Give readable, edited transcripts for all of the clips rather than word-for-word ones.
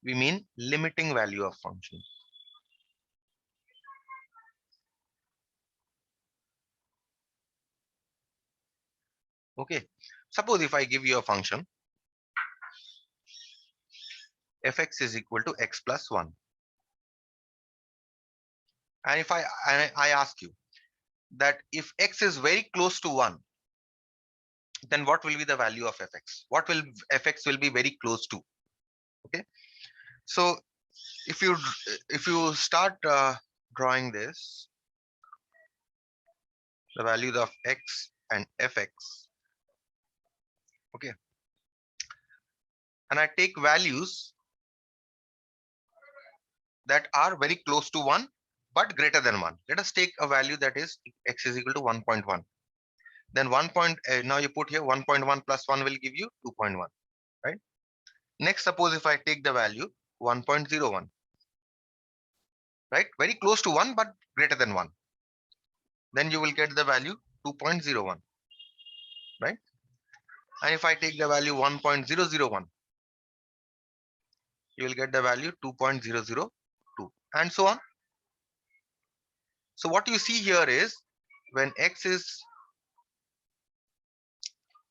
we mean limiting value of function. Okay, suppose if I give you a function fx is equal to x plus 1, and if I ask you that if x is very close to 1, then what will be the value of fx? What will fx will be very close to? Okay, so if you start drawing this, the values of x and fx, okay, and I take values that are very close to 1 but greater than 1. Let us take a value that is x is equal to 1.1. Then now you put here 1.1 plus 1 will give you 2.1, right? Next, suppose if I take the value 1.01, right? Very close to 1 but greater than 1. Then you will get the value 2.01, right? And if I take the value 1.001, you will get the value 2.002, and so on. So what you see here is when x is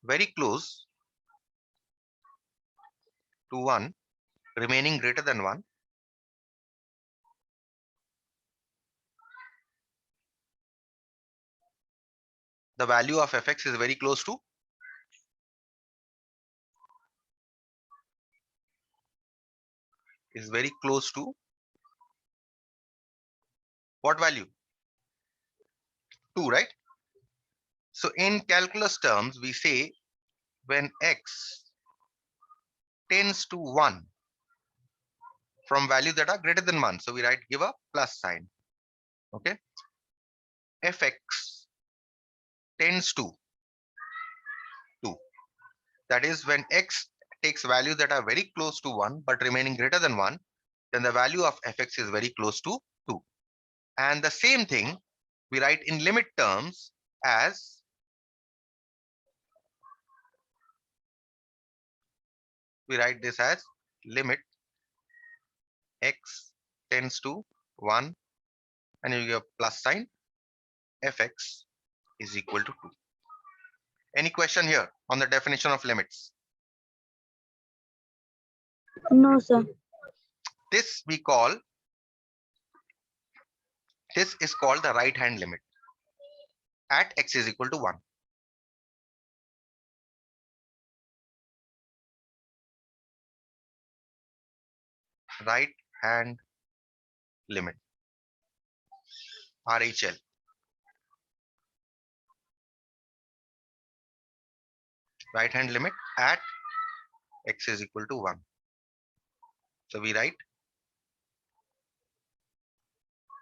very close to 1, remaining greater than 1, the value of fx is very close to what value? 2, right? So in calculus terms, we say when x tends to 1 from values that are greater than 1, so we give a plus sign. Okay, fx tends to 2. That is, when x takes values that are very close to 1 but remaining greater than 1, then the value of fx is very close to 2. And the same thing we write in limit terms as limit x tends to 1, and you give a plus sign, fx is equal to 2. Any question here on the definition of limits? No, sir. This is called the right hand limit at x is equal to 1. Right hand limit, RHL. Right hand limit at x is equal to 1. So we write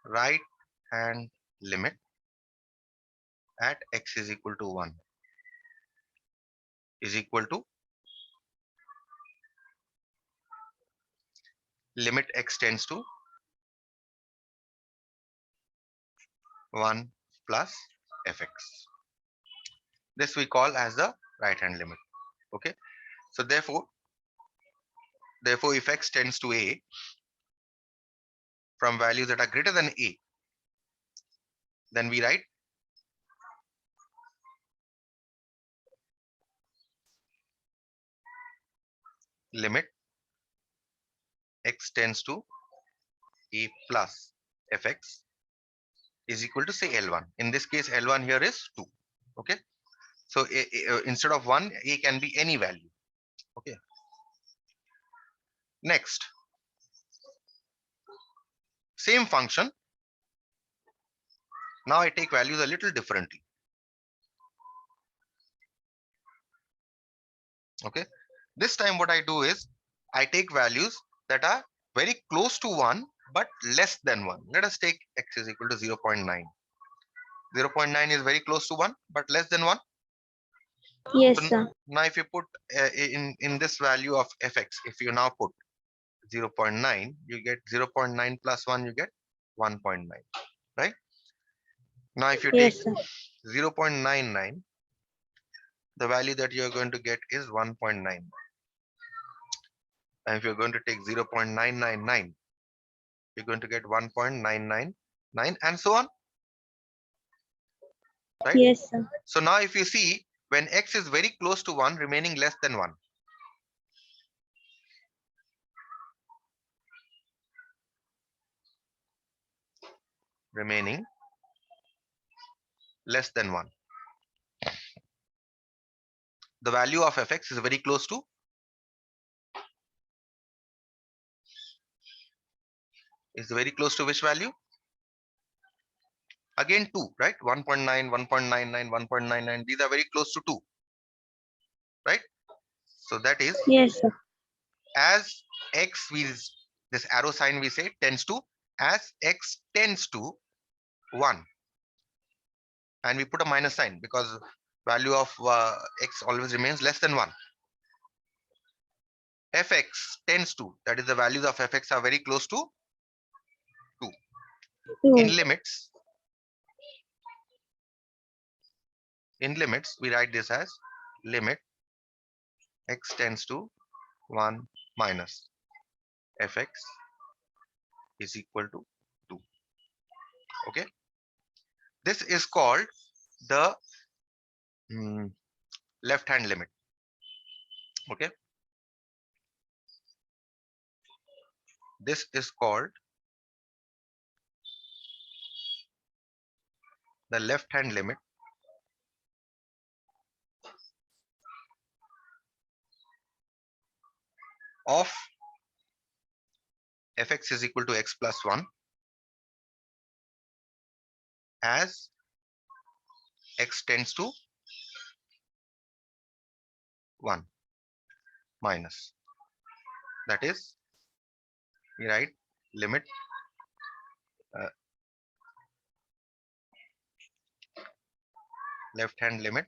right hand limit at x is equal to 1 is equal to limit x tends to 1 plus fx. This we call as the right hand limit. Okay, so therefore if x tends to a from values that are greater than a, then we write limit x tends to a plus fx is equal to, say, L1. In this case, L1 here is 2. Okay, so instead of 1, a can be any value. Okay, next, same function. Now I take values a little differently. Okay, this time what I do is I take values that are very close to 1 but less than 1. Let us take x is equal to 0.9. 0.9 is very close to 1 but less than 1. Yes, So sir. now if you put in this value of fx, if you now put 0.9, you get 0.9 plus 1, you get 1.9, right? Now if you take Yes, sir. 0.99, the value that you're going to get is 1.9. And if you're going to take 0.999, you're going to get 1.999 and so on, right? Yes, sir. So now if you see, when x is very close to 1, remaining less than 1, remaining less than 1, the value of fx is very close to, which value? Again 2, right? 1.9, 1.99, 1.99, these are very close to 2, right? So that is, Yes, sir. as x, this arrow sign we say tends to, as x tends to 1, and we put a minus sign because value of x always remains less than 1. Fx tends to, that is the values of fx are very close to 2. 2. In limits, we write this as limit x tends to 1 minus fx is equal to 2. Okay, this is called the left hand limit. Okay, this is called the left hand limit of fx is equal to x plus 1 as x tends to 1 minus, that is, we write limit left hand limit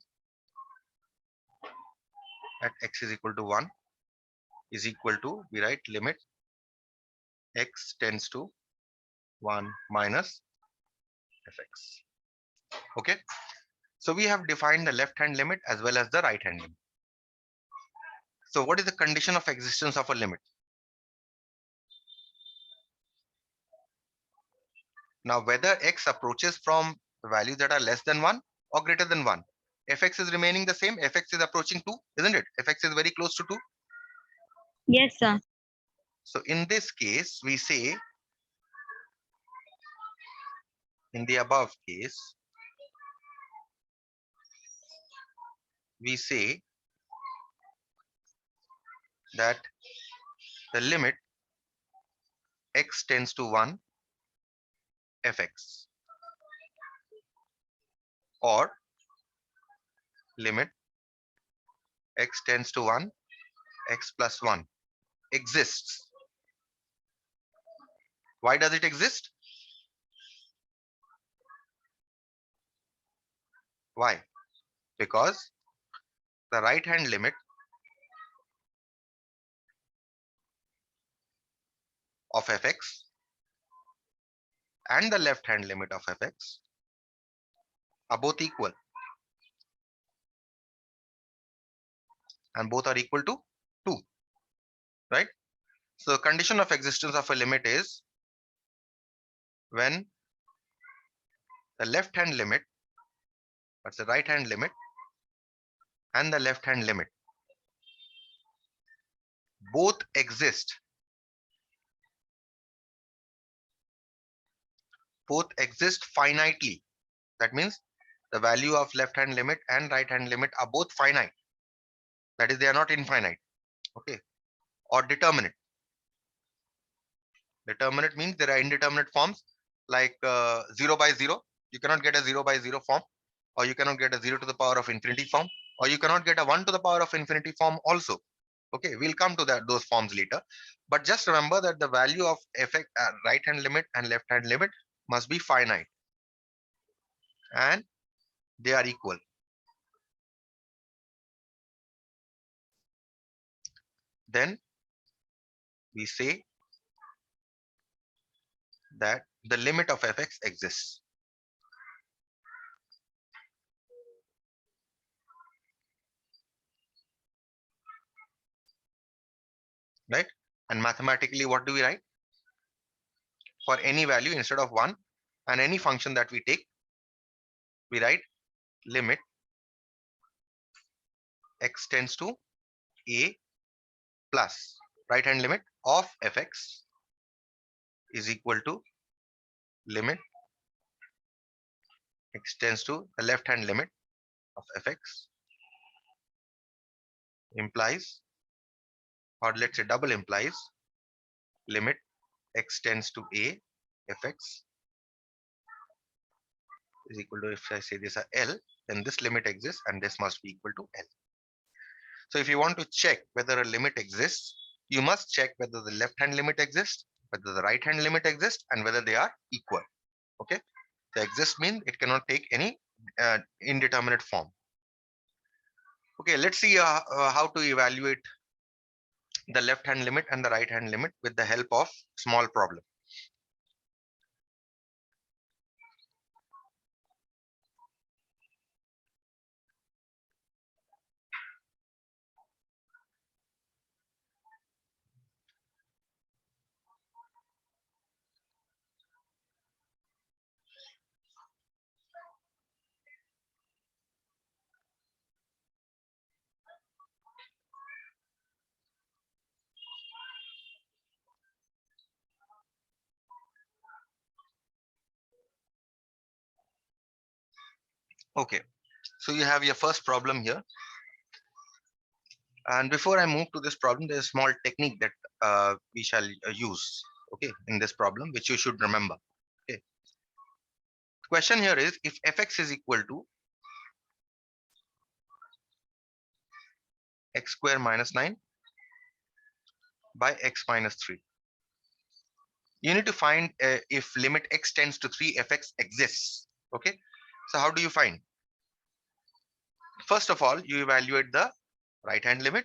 at x is equal to 1 is equal to, we write limit x tends to 1 minus fx. Okay, so we have defined the left hand limit as well as the right hand limit. So what is the condition of existence of a limit? Now whether x approaches from values that are less than 1 or greater than 1, fx is remaining the same, fx is approaching 2, isn't it? Fx is very close to 2. Yes, sir. So in this case, we say, in the above case, we say that the limit x tends to 1 fx or limit x tends to 1 x plus 1 exists. Why does it exist? Why? Because the right hand limit of fx and the left hand limit of fx are both equal, and both are equal to 2, right? So the condition of existence of a limit is when the left hand limit, that's the right hand limit, and the left hand limit both exist finitely. That means the value of left hand limit and right hand limit are both finite, that is, they are not infinite. Okay, or determinate. Determinate means there are indeterminate forms like 0 by 0. You cannot get a 0 by 0 form, or you cannot get a 0 to the power of infinity form, or you cannot get a 1 to the power of infinity form also. Okay, we'll come to those forms later, but just remember that the value of right hand limit and left hand limit must be finite and they are equal. Then we say that the limit of fx exists. Right? And mathematically, what do we write? For any value instead of 1 and any function that we take, we write limit x tends to a plus right hand limit of fx is equal to limit x tends to the left hand limit of fx implies, or let's say double implies, limit x tends to a fx is equal to, if I say this a L, then this limit exists and this must be equal to L. So if you want to check whether a limit exists, you must check whether the left hand limit exists, whether the right hand limit exists, and whether they are equal. Okay, the exist means it cannot take any indeterminate form. Okay, let's see how to evaluate the left hand limit and the right hand limit with the help of small problem. Okay, so you have your first problem here. And before I move to this problem, there's a small technique that we shall use, okay, in this problem, which you should remember. Okay. The question here is, if fx is equal to x square minus 9 by x minus 3, you need to find if limit x tends to 3 fx exists. Okay, so how do you find? First of all, you evaluate the right hand limit,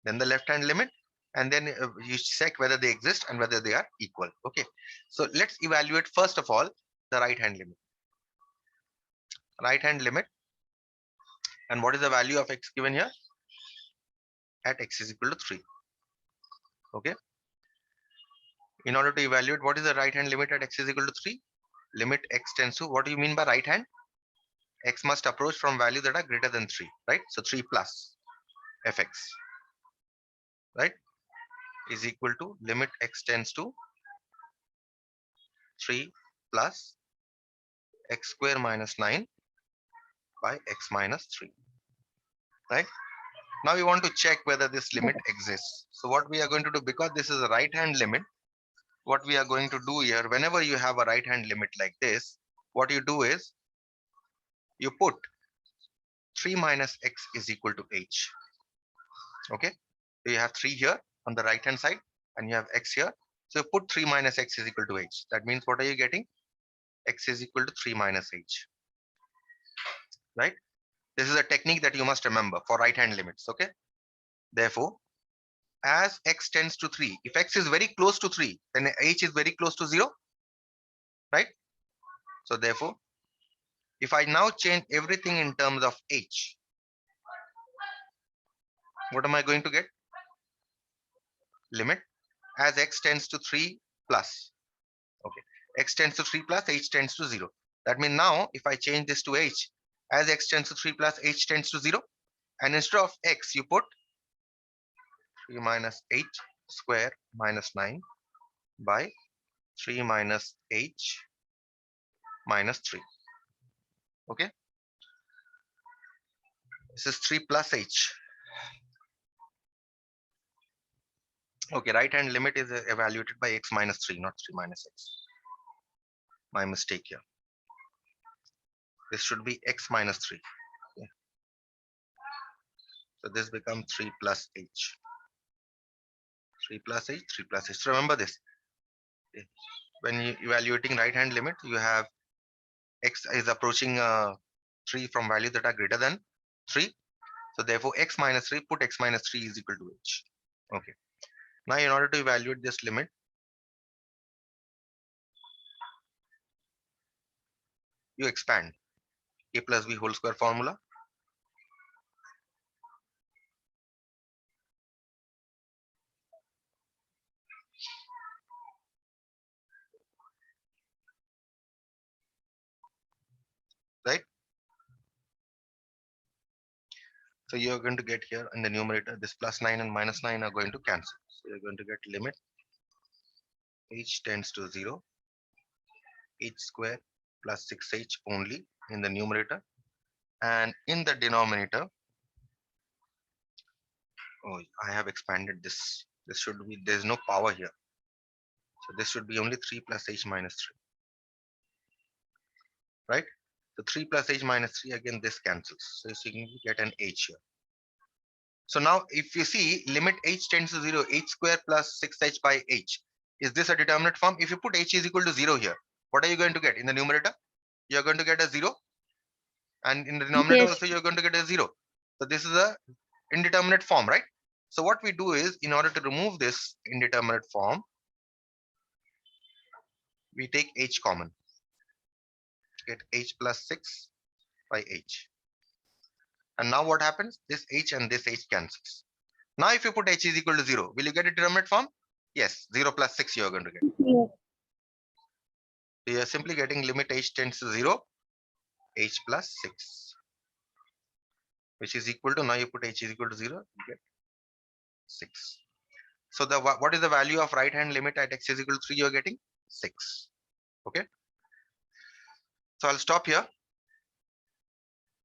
then the left hand limit, and then you check whether they exist and whether they are equal. Okay, so let's evaluate first of all the right hand limit. Right hand limit, and what is the value of x given here? At x is equal to 3. Okay, in order to evaluate what is the right hand limit at x is equal to 3, limit x tends to, what do you mean by right hand? X must approach from values that are greater than 3, right? So 3 plus fx, right, is equal to limit x tends to 3 plus x square minus 9 by x minus 3, right? Now we want to check whether this limit exists. So what we are going to do, because this is a right hand limit, what we are going to do here, whenever you have a right hand limit like this, what you do is you put 3 minus x is equal to h. Okay, so you have 3 here on the right hand side and you have x here. So you put 3 minus x is equal to h. That means what are you getting? X is equal to 3 minus h, right? This is a technique that you must remember for right hand limits. Okay, therefore, as x tends to 3, if x is very close to 3, then h is very close to 0, right? So therefore, if I now change everything in terms of h, what am I going to get? Limit as x tends to 3 plus, okay, x tends to 3 plus, h tends to 0. That means now if I change this to h, as x tends to 3 plus, h tends to 0, and instead of x you put 3 minus h square minus 9 by 3 minus h minus 3. Okay, this is 3 plus h. Okay, right hand limit is evaluated by x minus 3, not 3 minus x. My mistake here. This should be x minus 3. Okay. So this becomes 3 plus h. 3 plus h, 3 plus h. So remember this. Okay. When you evaluating right hand limit, you have x is approaching 3 from values that are greater than 3. So therefore x minus 3, put x minus 3 is equal to h. Okay. Now in order to evaluate this limit, you expand a plus b whole square formula. right? So you're going to get here in the numerator, this plus 9 and minus 9 are going to cancel. So you're going to get limit h tends to 0, h square plus 6h only in the numerator, and in the denominator, oh, I have expanded this. This should be, there's no power here. So this should be only 3 plus h minus 3, right? So 3 plus h minus 3, again, this cancels. So you can get an h here. So now if you see limit h tends to 0, h square plus 6h by h, is this a determinate form? If you put h is equal to 0 here, what are you going to get in the numerator? You're going to get a 0, and in the denominator Yes. also you're going to get a 0. So this is a indeterminate form, right? So what we do is, in order to remove this indeterminate form, we take h common, get h plus 6 by h. And now what happens? This h and this h cancels. Now if you put h is equal to 0, will you get a determinate form? Yes, 0 plus 6 you are going to get. Yes. So you are simply getting limit h tends to 0, h plus 6, which is equal to, now you put h is equal to 0, you get 6. So the what is the value of right hand limit at x is equal to 3? You are getting 6. Okay. So I'll stop here.